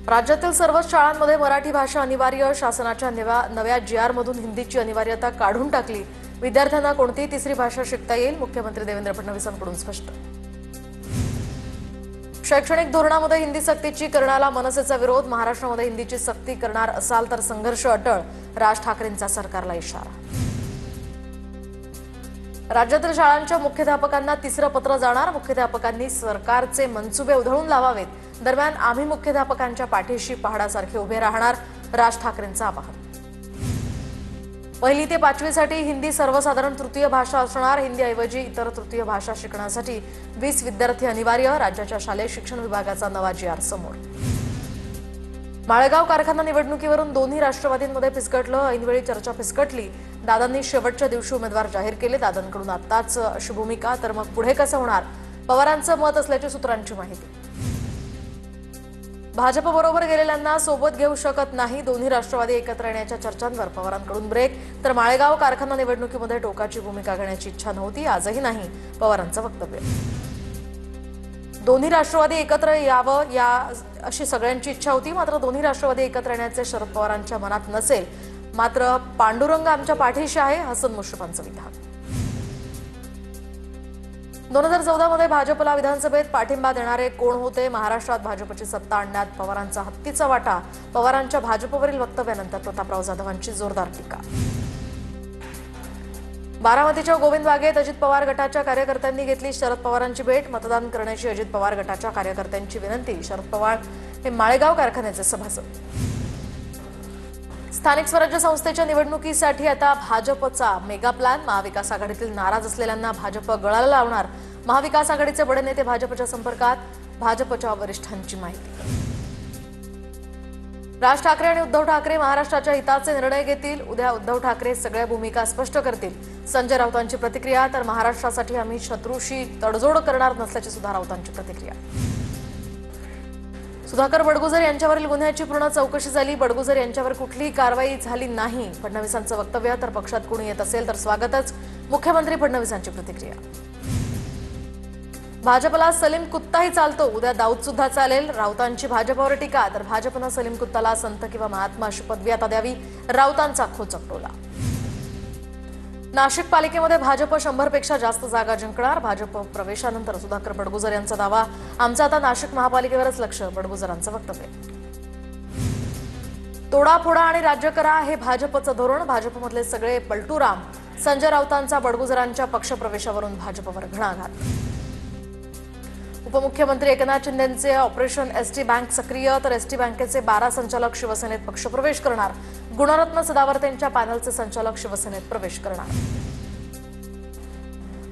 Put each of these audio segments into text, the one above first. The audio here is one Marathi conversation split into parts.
राज्यातील सर्वच शाळांमध्ये मराठी भाषा अनिवार्य. शासनाच्या नव्या जीआरमधून हिंदीची अनिवार्यता काढून टाकली. विद्यार्थ्यांना कोणतीही तिसरी भाषा शिकता येईल. मुख्यमंत्री देवेंद्र फडणवीसांकडून स्पष्ट. शैक्षणिक धोरणामध्ये हिंदी सक्तीची करण्याला मनसेचा विरोध. महाराष्ट्रामध्ये हिंदीची सक्ती करणार असाल तर संघर्ष अटळ. राज ठाकरेंचा सरकारला इशारा. राज्यातील शाळांच्या मुख्याध्यापकांना तिसरं पत्र जाणार. मुख्याध्यापकांनी सरकारचे मनसुबे उधळून लावावेत. दरम्यान आम्ही मुख्याध्यापकांच्या पाठीशी पहाडासारखे उभे राहणार. राज ठाकरेंचं आवाहन. 1ली ते 5वीसाठी हिंदी सर्वसाधारण तृतीय भाषा असणार. हिंदीऐवजी इतर तृतीय भाषा शिकण्यासाठी 20 विद्यार्थी अनिवार्य. राज्याच्या शालेय शिक्षण विभागाचा नवा जीआर समोर. माळेगाव कारखाना निवडणुकीवरून दोन्ही राष्ट्रवादींमध्ये फिसकटलं. ऐनवेळी चर्चा फिसकटली. दादांनी शेवटच्या दिवशी उमेदवार जाहीर केले. दादांकडून आत्ताच अशी भूमिका, तर मग पुढे कसं होणार? पवारांचं मत असल्याची सूत्रांची माहिती. भाजपबरोबर गेलेल्यांना सोबत घेऊ शकत नाही. दोन्ही राष्ट्रवादी एकत्र येण्याच्या चर्चांवर पवारांकडून ब्रेक. तर माळेगाव कारखाना निवडणुकीमध्ये टोकाची भूमिका घेण्याची इच्छा नव्हती, आजही नाही, पवारांचं वक्तव्य. दोन्ही राष्ट्रवादी एकत्र यावं या अशी सगळ्यांची इच्छा होती. मात्र दोन्ही राष्ट्रवादी एकत्र येण्याचे शरद पवारांच्या मनात नसेल. मात्र पांडुरंग आमच्या पाठीशी आहे, हसन मुश्रीफांचं विधान. 2014 मध्ये भाजपला विधानसभेत पाठिंबा देणारे कोण होते? महाराष्ट्रात भाजपची सत्ता आणण्यात पवारांचा हत्तीचा वाटा. पवारांच्या भाजपवरील वक्तव्यानंतर प्रतापराव जाधवांची जोरदार टीका. बारामतीच्या गोविंद बागेत अजित पवार गटाच्या कार्यकर्त्यांनी घेतली शरद पवारांची भेट. मतदान करण्याची अजित पवार गटाच्या कार्यकर्त्यांची विनंती. शरद पवार हे माळेगाव कारखान्याचे सभासद. स्थानिक स्वराज्य संस्थेच्या निवडणुकीसाठी आता भाजपचा मेगा प्लॅन. महाविकास आघाडीतील नाराज असलेल्यांना भाजप गळाला लावणार. महाविकास आघाडीचे बडे नेते भाजपच्या संपर्कात. भाजपच्या वरिष्ठांची माहिती. राज ठाकरे आणि उद्धव ठाकरे महाराष्ट्राच्या हिताचे निर्णय घेतील. उद्या उद्धव ठाकरे सगळ्या भूमिका स्पष्ट करतील. संजय राऊतांची प्रतिक्रिया. तर महाराष्ट्रासाठी आम्ही शत्रूशी तडजोड करणार नसल्याची सुद्धा राऊतांची प्रतिक्रिया. सुधाकर बडगुजर यांच्यावरील गुन्ह्याची पूर्ण चौकशी झाली. बडगुजर यांच्यावर कुठलीही कारवाई झाली नाही. फडणवीसांचं वक्तव्य. तर पक्षात कोणी येत असेल तर स्वागतच. मुख्यमंत्री फडणवीसांची प्रतिक्रिया. भाजपला सलीम कुत्ताही चालतो. उद्या दाऊद सुद्धा चालेल. राऊतांची भाजपवर टीका. तर भाजपनं सलीम कुत्ताला संत किंवा महात्मा अशी पदवी आता द्यावी. राऊतांचा खोचक टोला. नाशिक पालिकेमध्ये भाजप 100 पेक्षा जास्त जागा जिंकणार. भाजप प्रवेशानंतर सुधाकर बडगुजर यांचा दावा. आमचं आता नाशिक महापालिकेवरच लक्ष. बडगुजरांचं वक्तव्य. तोडाफोडा आणि राज्य करा हे भाजपचं धोरण. भाजपमधले सगळे पलटूराम. संजय राऊतांचा बडगुजरांच्या पक्षप्रवेशावरून भाजपवर घणाघात. उपमुख्यमंत्री एकनाथ शिंदेंचे ऑपरेशन एसटी बँक सक्रिय. तर एसटी बँकेचे 12 संचालक शिवसेनेत पक्षप्रवेश करणार. गुणरत्न सदावर्तेंच्या पॅनलचे संचालक शिवसेनेत प्रवेश करणार.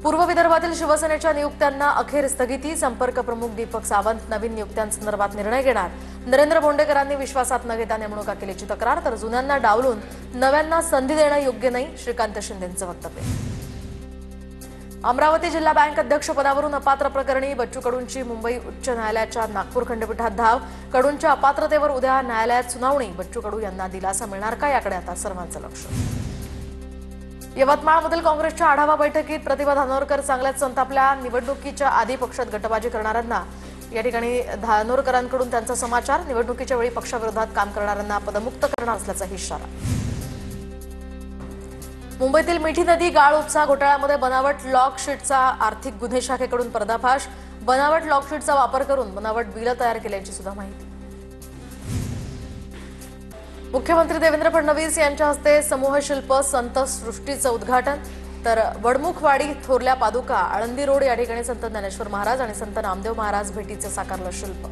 पूर्व विदर्भातील शिवसेनेच्या नियुक्त्यांना अखेर स्थगिती. संपर्क प्रमुख दीपक सावंत नवीन नियुक्त्यांसंदर्भात निर्णय घेणार. नरेंद्र बोंडेकरांनी विश्वासात न घेता नेमणुका केल्याची तक्रार. तर जुन्यांना डावलून नव्यांना संधी देणं योग्य नाही. श्रीकांत शिंदेंचं वक्तव्य. अमरावती जिल्हा बँक अध्यक्षपदावरून अपात्र प्रकरणी बच्चू कडूंची मुंबई उच्च न्यायालयाच्या नागपूर खंडपीठात धाव. कडूंच्या अपात्रतेवर उद्या न्यायालयात सुनावणी. बच्चू कडू यांना दिलासा मिळणार का याकडे आता सर्वांचं लक्ष. यवतमाळमधील काँग्रेसच्या आढावा बैठकीत प्रतिभा धानोरकर चांगल्याच संतापल्या. निवडणुकीच्या आधी पक्षात गटबाजी करणाऱ्यांना या ठिकाणी धानोरकरांकडून त्यांचा समाचार. निवडणुकीच्या वेळी पक्षाविरोधात काम करणाऱ्यांना पदमुक्त करणार असल्याचा इशारा. मुंबईतील मिठी नदी गाळ उपसा घोटाळ्यामध्ये बनावट लॉकशीटचा आर्थिक गुन्हे शाखेकडून पर्दाफाश. बनावट लॉकशीटचा वापर करून बनावट बिलं तयार केल्याची सुद्धा माहिती. मुख्यमंत्री देवेंद्र फडणवीस यांच्या हस्ते समूह शिल्प संत सृष्टीचं उद्घाटन. तर वडमुखवाडी थोरल्या पादुका. आळंदी रोड या ठिकाणी संत ज्ञानेश्वर महाराज आणि संत नामदेव महाराज भेटीचे साकारलं शिल्प.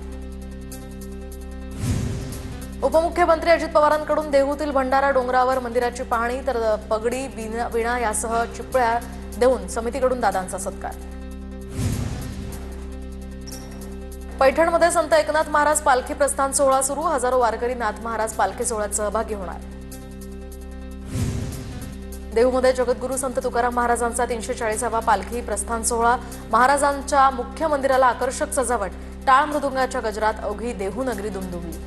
उपमुख्यमंत्री अजित पवारांकडून देहूतील भंडारा डोंगरावर मंदिराची पाहणी. तर पगडी विणा यासह चिपळ्या देऊन समितीकडून दादांचा सत्कार. पैठणमध्ये संत एकनाथ महाराज पालखी प्रस्थान सोहळा सुरू. हजारो वारकरी नाथ महाराज पालखी सोहळ्यात सहभागी होणार. देहूमध्ये जगद्गुरू संत तुकाराम महाराजांचा 340वा पालखी प्रस्थान सोहळा. महाराजांच्या मुख्य मंदिराला आकर्षक सजावट. टाळ मृदुंगाच्या गजरात अवघी देहू नगरी दुमदुमली.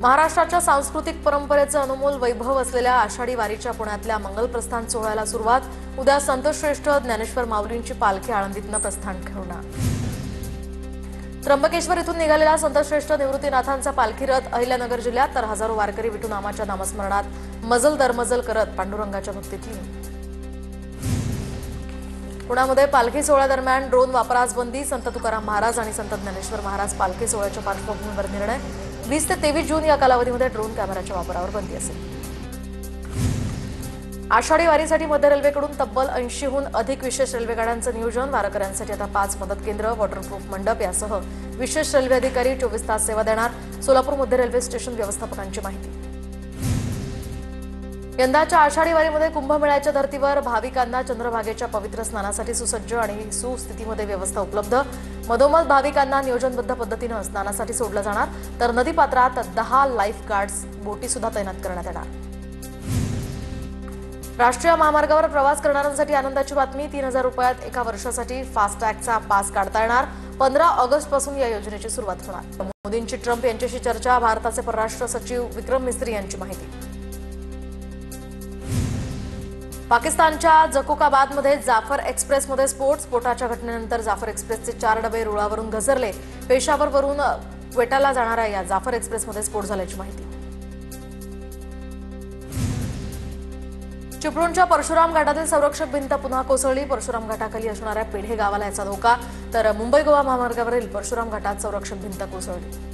महाराष्ट्राच्या सांस्कृतिक परंपरेचं अनमोल वैभव असलेल्या आषाढी वारीच्या पुण्यातल्या मंगल प्रस्थान सोहळ्याला सुरुवात. उद्या संतश्रेष्ठ ज्ञानेश्वर माऊलींची पालखी आळंदीतनं प्रस्थान ठेवणार. त्र्यंबकेश्वर इथून निघालेला संतश्रेष्ठ निवृत्तीनाथांचा पालखी रथ अहिल्यानगर जिल्ह्यात तर हजारो वारकरी विठुनामाच्या नामस्मरणात मजल दरमजल करत पांडुरंगाच्या भक्तीत लीन. पुण्यामध्ये पालखी सोहळ्यादरम्यान ड्रोन वापरास बंदी. संत तुकाराम महाराज आणि संत ज्ञानेश्वर महाराज पालखी सोहळ्याच्या पार्श्वभूमीवर निर्णय. 20 ते 23 जून या कालावधीमध्ये ड्रोन कॅमेऱ्याच्या वापरावर बंदी असेल. आषाढी वारीसाठी मध्य रेल्वेकडून तब्बल 80हून अधिक विशेष रेल्वेगाड्यांचं नियोजन. वारकऱ्यांसाठी आता 5 मदत केंद्र, वॉटरप्रूफ मंडप यासह विशेष रेल्वे अधिकारी 24 तास सेवा देणार. सोलापूर मध्य रेल्वे स्टेशन व्यवस्थापकांची माहिती. यंदाच्या आषाढी वारीमध्ये कुंभमेळ्याच्या धर्तीवर भाविकांना चंद्रभागेच्या पवित्र स्नानासाठी सुसज्ज आणि सुस्थितीमध्ये व्यवस्था उपलब्ध. मधोमध भाविकांना नियोजनबद्ध पद्धतीनं स्नानासाठी सोडलं जाणार. तर नदीपात्रात 10 लाईफ गार्ड्स बोटी सुद्धा तैनात करण्यात येणार. राष्ट्रीय महामार्गावर प्रवास करणाऱ्यांसाठी आनंदाची बातमी. 3000 रुपयात एका वर्षासाठी फास्टॅगचा पास काढता येणार. 15 ऑगस्टपासून या योजनेची सुरुवात होणार. मोदींची ट्रम्प यांच्याशी चर्चा. भारताचे परराष्ट्र सचिव विक्रम मिस्त्री यांची माहिती. पाकिस्तानच्या जकोकाबादमध्ये जाफर एक्सप्रेसमध्ये स्फोटाच्या घटनेनंतर जाफर एक्सप्रेसचे 4 डबे रुळावरून घसरले. पेशावरवरून क्वेटाला जाणाऱ्या या जाफर एक्सप्रेसमध्ये स्फोट झाल्याची माहिती. चिपळूणच्या परशुराम घाटातील संरक्षक भिंत पुन्हा कोसळली. परशुराम घाटाखाली असणाऱ्या पेढे गावाला याचा धोका. तर मुंबई गोवा महामार्गावरील परशुराम घाटात संरक्षक भिंत कोसळली.